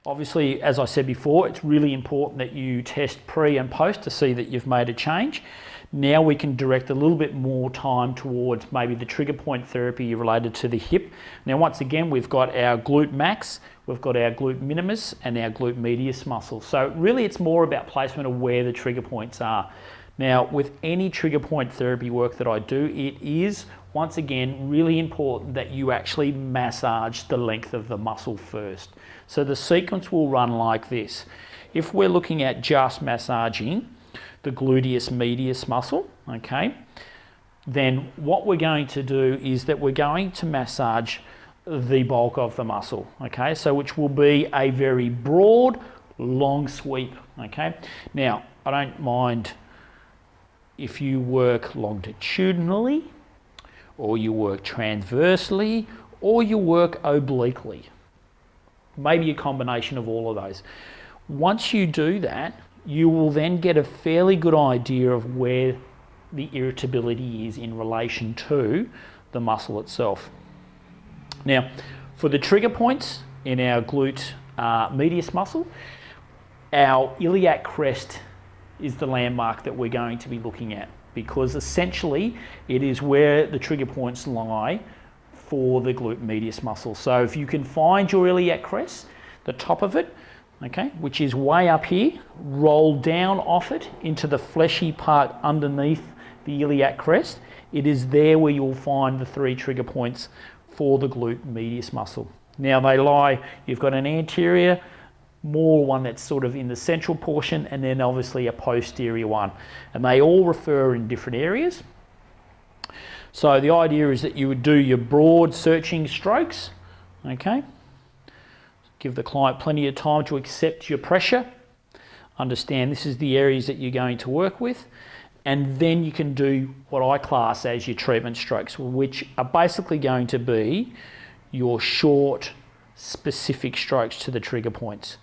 Obviously, as I said before, it's really important that you test pre and post to see that you've made a change. Now we can direct a little bit more time towards maybe the trigger point therapy related to the hip. Now, once again, we've got our glute max, we've got our glute minimus and our glute medius muscle. So really it's more about placement of where the trigger points are. Now, with any trigger point therapy work that I do, it is, once again, really important that you actually massage the length of the muscle first. So the sequence will run like this. If we're looking at just massaging the gluteus medius muscle, okay, then what we're going to do is that we're going to massage the bulk of the muscle, okay, so which will be a very broad, long sweep, okay. Now, I don't mind if you work longitudinally, or you work transversely, or you work obliquely. Maybe a combination of all of those. Once you do that, you will then get a fairly good idea of where the irritability is in relation to the muscle itself. Now, for the trigger points in our glute medius muscle, our iliac crest is the landmark that we're going to be looking at, because essentially it is where the trigger points lie for the glute medius muscle. So if you can find your iliac crest, the top of it, okay, which is way up here, roll down off it into the fleshy part underneath the iliac crest, it is there where you'll find the 3 trigger points for the glute medius muscle. Now they lie, you've got an anterior, more one that's sort of in the central portion, and then obviously a posterior one. And they all refer in different areas. So the idea is that you would do your broad searching strokes, okay? Give the client plenty of time to accept your pressure. Understand this is the areas that you're going to work with. And then you can do what I class as your treatment strokes, which are basically going to be your short, specific strokes to the trigger points.